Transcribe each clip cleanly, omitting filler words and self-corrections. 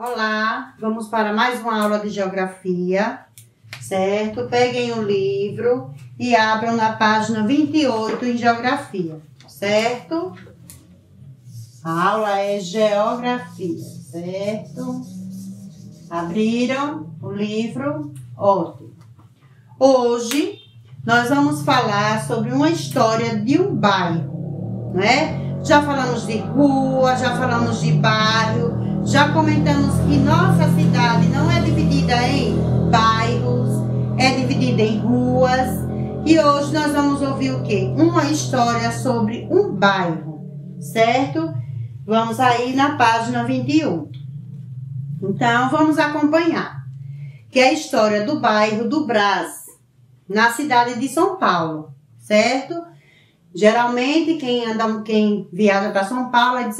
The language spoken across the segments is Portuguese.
Olá, vamos para mais uma aula de geografia, certo? Peguem o livro e abram na página 28 em geografia, certo? A aula é geografia, certo? Abriram o livro? Ótimo. Hoje nós vamos falar sobre uma história de um bairro, né? Já falamos de rua, já falamos de bairro, já comentamos que nossa cidade não é dividida em bairros, é dividida em ruas. E hoje nós vamos ouvir o quê? Uma história sobre um bairro, certo? Vamos aí na página 21. Então, vamos acompanhar. Que é a história do bairro do Brás, na cidade de São Paulo, certo? Geralmente, quem viaja para São Paulo diz,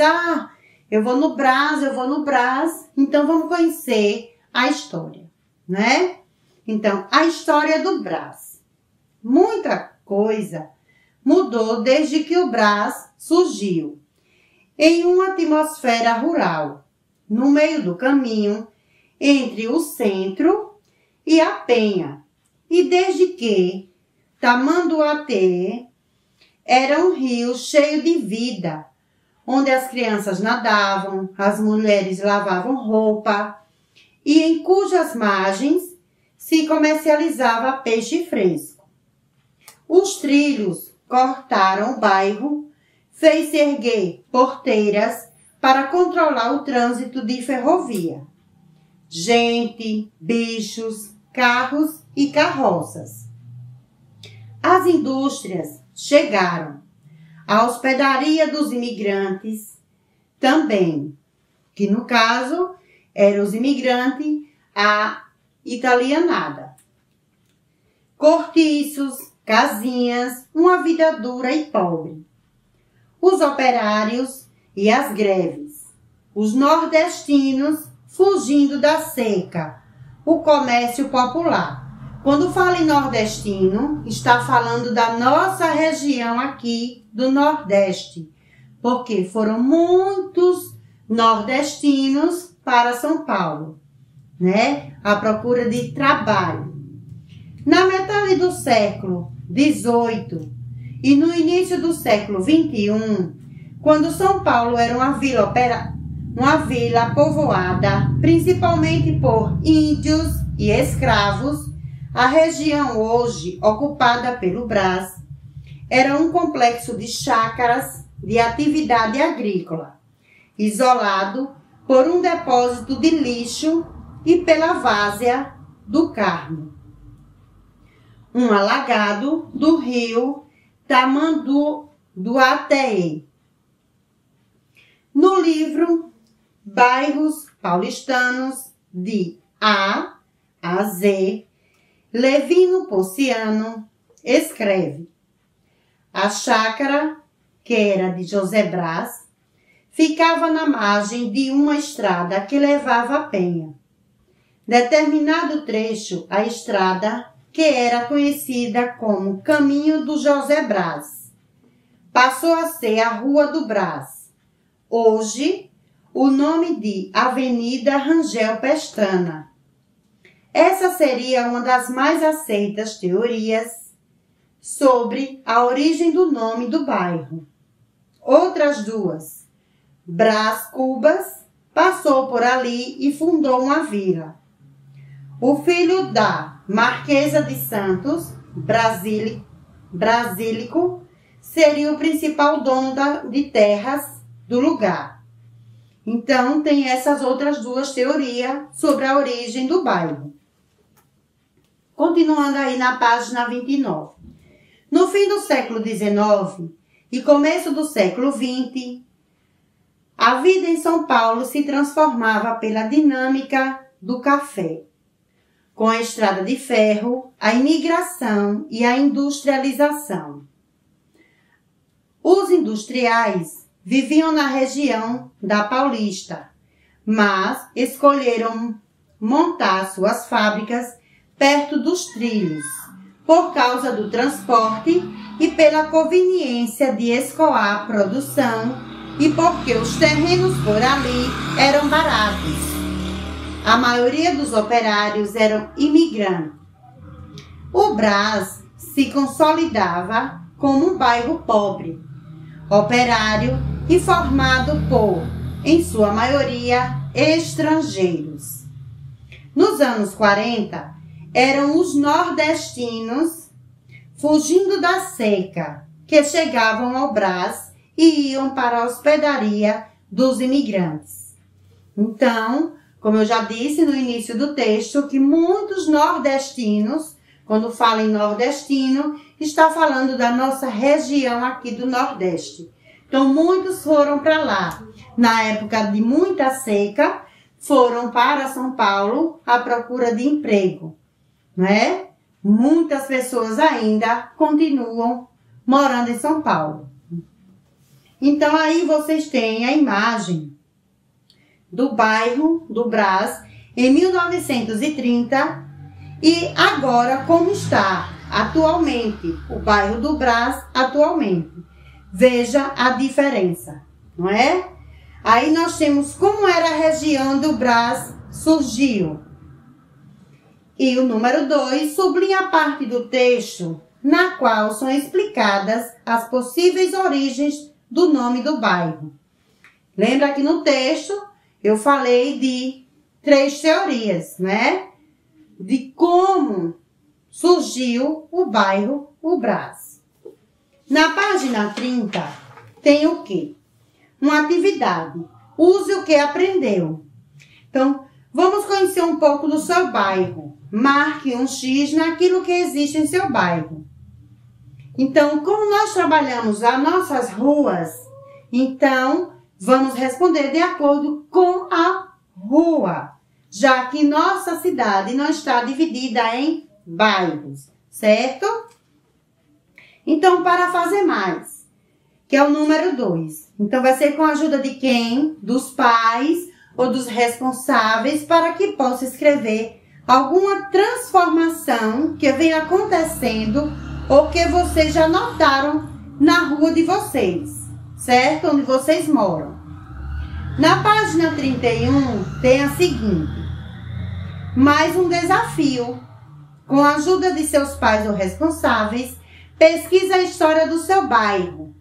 eu vou no Brás, então vamos conhecer a história, né? Então, a história do Brás. Muita coisa mudou desde que o Brás surgiu. Em uma atmosfera rural, no meio do caminho, entre o centro e a Penha. E desde que Tamanduateí era um rio cheio de vida, onde as crianças nadavam, as mulheres lavavam roupa e em cujas margens se comercializava peixe fresco. Os trilhos cortaram o bairro, fez-se erguer porteiras para controlar o trânsito de ferrovia. Gente, bichos, carros e carroças. As indústrias chegaram. A hospedaria dos imigrantes também, que no caso eram os imigrantes a italianada. Cortiços, casinhas, uma vida dura e pobre. Os operários e as greves. Os nordestinos fugindo da seca. O comércio popular. Quando fala em nordestino, está falando da nossa região aqui do Nordeste, porque foram muitos nordestinos para São Paulo, né? À procura de trabalho. Na metade do século XVIII e no início do século XXI, quando São Paulo era uma vila povoada principalmente por índios e escravos, a região hoje ocupada pelo Brás era um complexo de chácaras de atividade agrícola, isolado por um depósito de lixo e pela várzea do Carmo, um alagado do rio Tamanduateí. No livro Bairros Paulistanos, de A a Z, Levino Pociano escreve: a chácara, que era de José Brás, ficava na margem de uma estrada que levava a Penha. Determinado trecho, a estrada, que era conhecida como Caminho do José Brás, passou a ser a Rua do Brás. Hoje, o nome de Avenida Rangel Pestana. Essa seria uma das mais aceitas teorias sobre a origem do nome do bairro. Outras duas, Brás Cubas, passou por ali e fundou uma vila. O filho da Marquesa de Santos, Brasílico, seria o principal dono de terras do lugar. Então, tem essas outras duas teorias sobre a origem do bairro. Continuando aí na página 29. No fim do século XIX e começo do século XX, a vida em São Paulo se transformava pela dinâmica do café. Com a estrada de ferro, a imigração e a industrialização. Os industriais viviam na região da Paulista, mas escolheram montar suas fábricas perto dos trilhos, por causa do transporte e pela conveniência de escoar a produção e porque os terrenos por ali eram baratos. a maioria dos operários eram imigrantes. O Brás se consolidava como um bairro pobre, operário e formado por, em sua maioria, estrangeiros. Nos anos 40, eram os nordestinos fugindo da seca que chegavam ao Brás e iam para a hospedaria dos imigrantes. Então, como eu já disse no início do texto, que muitos nordestinos, quando fala em nordestino, está falando da nossa região aqui do Nordeste. Então, muitos foram para lá. Na época de muita seca, foram para São Paulo à procura de emprego, né? Muitas pessoas ainda continuam morando em São Paulo. Então, aí vocês têm a imagem do bairro do Brás em 1930 e agora como está atualmente o bairro do Brás atualmente. Veja a diferença, não é? Aí nós temos como era a região do Brás surgiu. E o número 2 sublinha a parte do texto na qual são explicadas as possíveis origens do nome do bairro. Lembra que no texto eu falei de 3 teorias, né? De como surgiu o bairro o Brás. Na página 30 tem o quê? Uma atividade. Use o que aprendeu. Então, vamos conhecer um pouco do seu bairro. Marque um X naquilo que existe em seu bairro. Então, como nós trabalhamos as nossas ruas, então vamos responder de acordo com a rua, já que nossa cidade não está dividida em bairros, certo? Então, para fazer mais, que é o número 2. Então, vai ser com a ajuda de quem? Dos pais ou dos responsáveis para que possa escrever alguma transformação que vem acontecendo ou que vocês já notaram na rua de vocês, certo? Onde vocês moram. Na página 31 tem a seguinte: mais um desafio. Com a ajuda de seus pais ou responsáveis, pesquisa a história do seu bairro.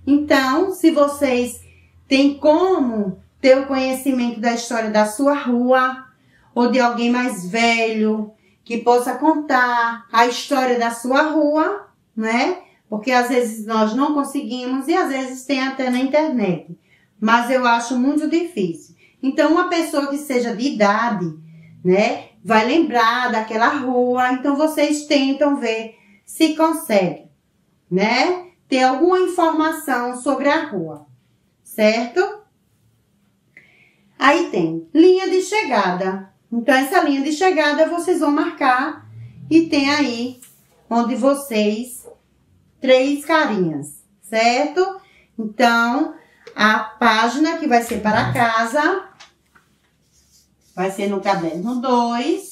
Então, se vocês têm como ter o conhecimento da história da sua rua ou de alguém mais velho que possa contar a história da sua rua, né? Porque às vezes nós não conseguimos e às vezes tem até na internet. Mas eu acho muito difícil. Então, uma pessoa que seja de idade, né, vai lembrar daquela rua. Então, vocês tentam ver se conseguem, né, ter alguma informação sobre a rua, certo? Aí tem linha de chegada. Então, essa linha de chegada vocês vão marcar e tem aí onde vocês 3 carinhas, certo? Então, a página que vai ser para casa vai ser no caderno 2.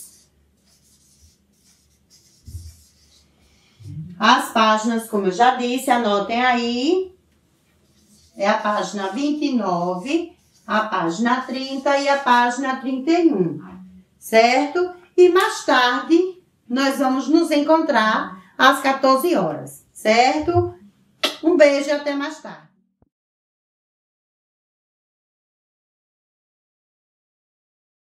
As páginas, como eu já disse, anotem aí. É a página 29, a página 30 e a página 31, certo? E mais tarde, nós vamos nos encontrar às 14 horas, certo? Um beijo e até mais tarde.